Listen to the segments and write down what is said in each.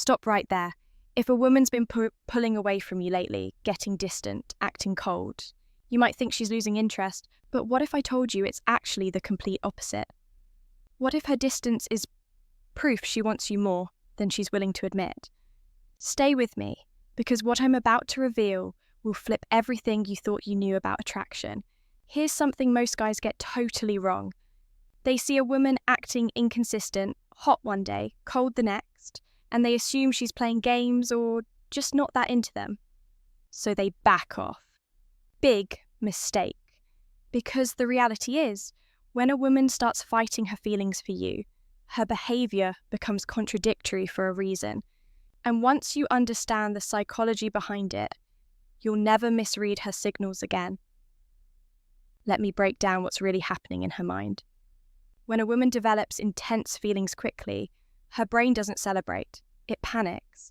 stop right there. If a woman's been pulling away from you lately, getting distant, acting cold, you might think she's losing interest, but what if I told you it's actually the complete opposite? What if her distance is proof she wants you more than she's willing to admit? Stay with me, because what I'm about to reveal will flip everything you thought you knew about attraction. Here's something most guys get totally wrong. They see a woman acting inconsistent, hot one day, cold the next, and they assume she's playing games or just not that into them. So they back off. Big mistake. Because the reality is, when a woman starts fighting her feelings for you, her behaviour becomes contradictory for a reason. And once you understand the psychology behind it, you'll never misread her signals again. Let me break down what's really happening in her mind. When a woman develops intense feelings quickly, her brain doesn't celebrate, it panics.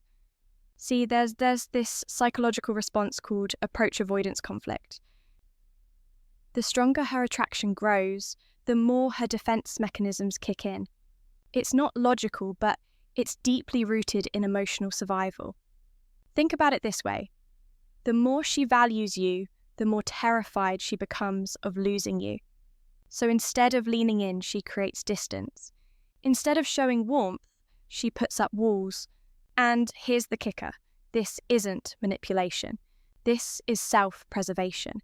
See, there's this psychological response called approach avoidance conflict. The stronger her attraction grows, the more her defense mechanisms kick in. It's not logical, but it's deeply rooted in emotional survival. Think about it this way. The more she values you, the more terrified she becomes of losing you. So instead of leaning in, she creates distance. Instead of showing warmth, she puts up walls. And here's the kicker. This isn't manipulation. This is self-preservation.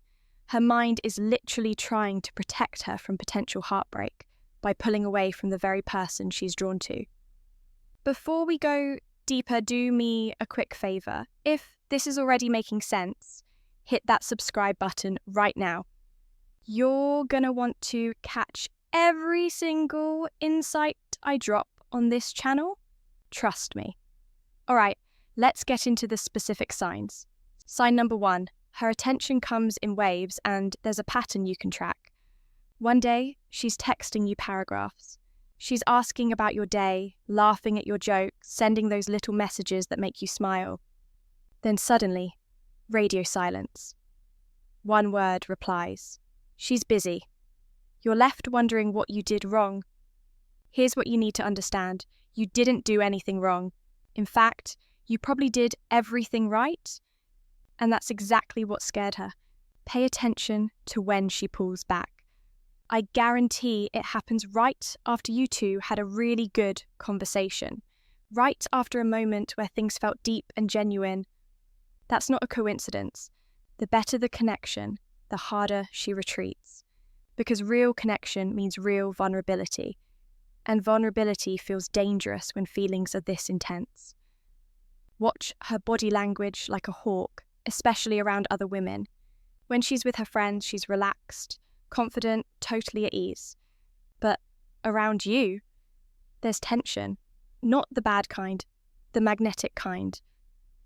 Her mind is literally trying to protect her from potential heartbreak by pulling away from the very person she's drawn to. Before we go deeper, do me a quick favour. If this is already making sense, hit that subscribe button right now. You're going to want to catch every single insight I drop on this channel. Trust me. All right, let's get into the specific signs. Sign number 1, her attention comes in waves and there's a pattern you can track. One day, she's texting you paragraphs. She's asking about your day, laughing at your jokes, sending those little messages that make you smile. Then suddenly, radio silence. One word replies. She's busy. You're left wondering what you did wrong. Here's what you need to understand. You didn't do anything wrong. In fact, you probably did everything right. And that's exactly what scared her. Pay attention to when she pulls back. I guarantee it happens right after you two had a really good conversation. Right after a moment where things felt deep and genuine. That's not a coincidence. The better the connection, the harder she retreats. Because real connection means real vulnerability. And vulnerability feels dangerous when feelings are this intense. Watch her body language like a hawk, especially around other women. When she's with her friends, she's relaxed, confident, totally at ease. But around you, there's tension. Not the bad kind, the magnetic kind.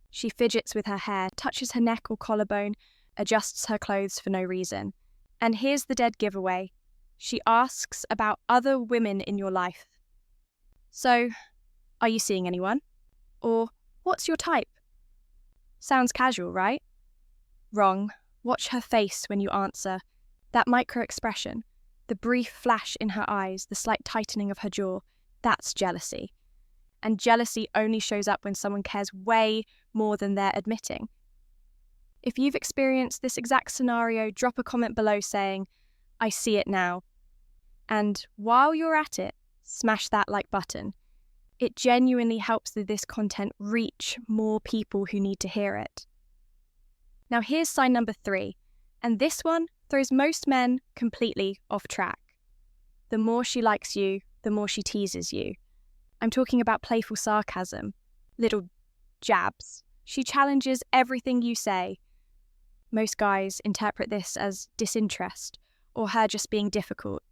She fidgets with her hair, touches her neck or collarbone, adjusts her clothes for no reason. And here's the dead giveaway. She asks about other women in your life. So, are you seeing anyone? Or, what's your type? Sounds casual, right? Wrong. Watch her face when you answer. That micro-expression, the brief flash in her eyes, the slight tightening of her jaw, that's jealousy. And jealousy only shows up when someone cares way more than they're admitting. If you've experienced this exact scenario, drop a comment below saying, I see it now. And while you're at it, smash that like button. It genuinely helps this content reach more people who need to hear it. Now here's sign number 3, and this one throws most men completely off track. The more she likes you, the more she teases you. I'm talking about playful sarcasm, little jabs. She challenges everything you say. Most guys interpret this as disinterest or her just being difficult.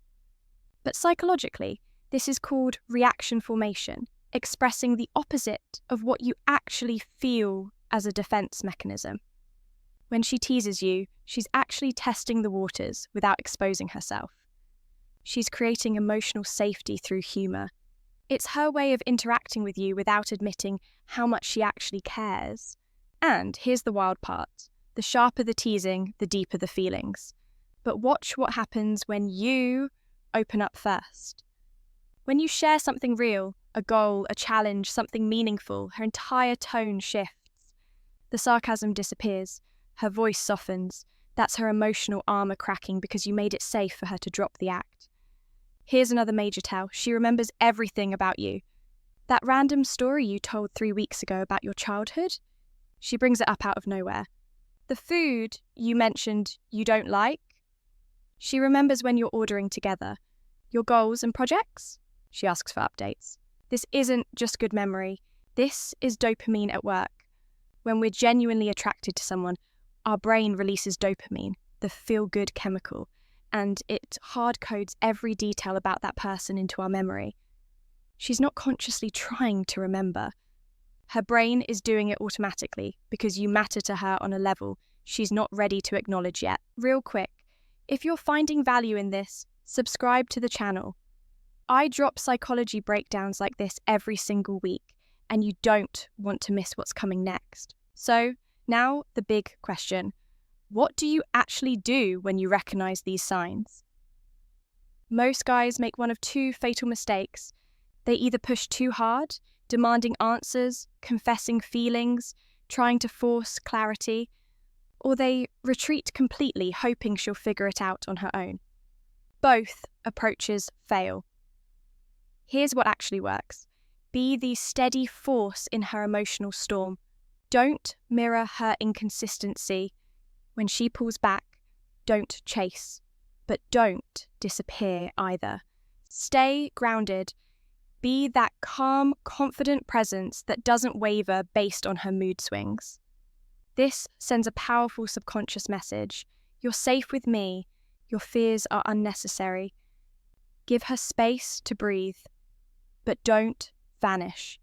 But psychologically, this is called reaction formation, expressing the opposite of what you actually feel as a defense mechanism. When she teases you, she's actually testing the waters without exposing herself. She's creating emotional safety through humor. It's her way of interacting with you without admitting how much she actually cares. And here's the wild part. The sharper the teasing, the deeper the feelings. But watch what happens when you open up first. When you share something real, a goal, a challenge, something meaningful, her entire tone shifts. The sarcasm disappears. Her voice softens. That's her emotional armor cracking because you made it safe for her to drop the act. Here's another major tell. She remembers everything about you. That random story you told 3 weeks ago about your childhood, she brings it up out of nowhere. The food you mentioned you don't like, she remembers when you're ordering together. Your goals and projects, she asks for updates. This isn't just good memory. This is dopamine at work. When we're genuinely attracted to someone, our brain releases dopamine, the feel-good chemical, and it hard codes every detail about that person into our memory. She's not consciously trying to remember. Her brain is doing it automatically because you matter to her on a level she's not ready to acknowledge yet. Real quick, if you're finding value in this, subscribe to the channel. I drop psychology breakdowns like this every single week, and you don't want to miss what's coming next. So, now the big question. What do you actually do when you recognize these signs? Most guys make one of two fatal mistakes. They either push too hard, demanding answers, confessing feelings, trying to force clarity, or they retreat completely, hoping she'll figure it out on her own. Both approaches fail. Here's what actually works. Be the steady force in her emotional storm. Don't mirror her inconsistency. When she pulls back, don't chase, but don't disappear either. Stay grounded. Be that calm, confident presence that doesn't waver based on her mood swings. This sends a powerful subconscious message. You're safe with me. Your fears are unnecessary. Give her space to breathe, but don't vanish.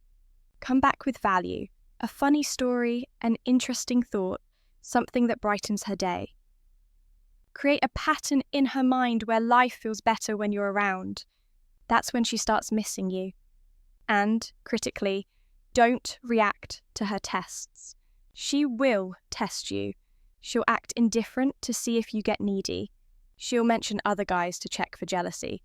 Come back with value, a funny story, an interesting thought, something that brightens her day. Create a pattern in her mind where life feels better when you're around. That's when she starts missing you. And, critically, don't react to her tests. She will test you. She'll act indifferent to see if you get needy. She'll mention other guys to check for jealousy.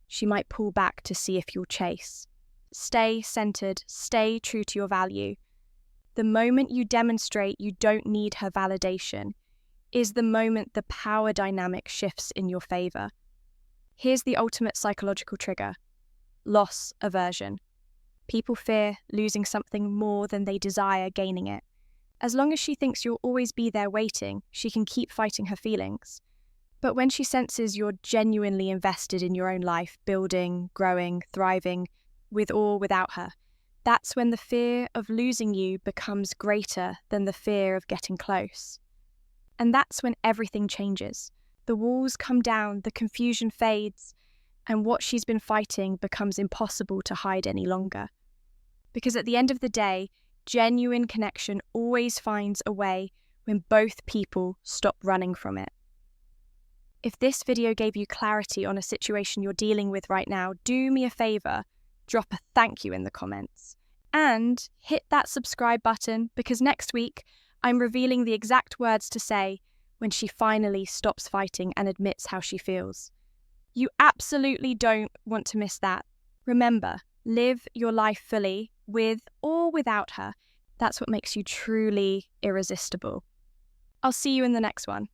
She might pull back to see if you'll chase. Stay centered, stay true to your value. The moment you demonstrate you don't need her validation is the moment the power dynamic shifts in your favor. Here's the ultimate psychological trigger: loss aversion. People fear losing something more than they desire gaining it. As long as she thinks you'll always be there waiting, she can keep fighting her feelings. But when she senses you're genuinely invested in your own life, building, growing, thriving, with or without her, that's when the fear of losing you becomes greater than the fear of getting close. And that's when everything changes. The walls come down, the confusion fades, and what she's been fighting becomes impossible to hide any longer. Because at the end of the day, genuine connection always finds a way when both people stop running from it. If this video gave you clarity on a situation you're dealing with right now, do me a favor, drop a thank you in the comments. And hit that subscribe button, because next week I'm revealing the exact words to say when she finally stops fighting and admits how she feels. You absolutely don't want to miss that. Remember, live your life fully, with or without her. That's what makes you truly irresistible. I'll see you in the next one.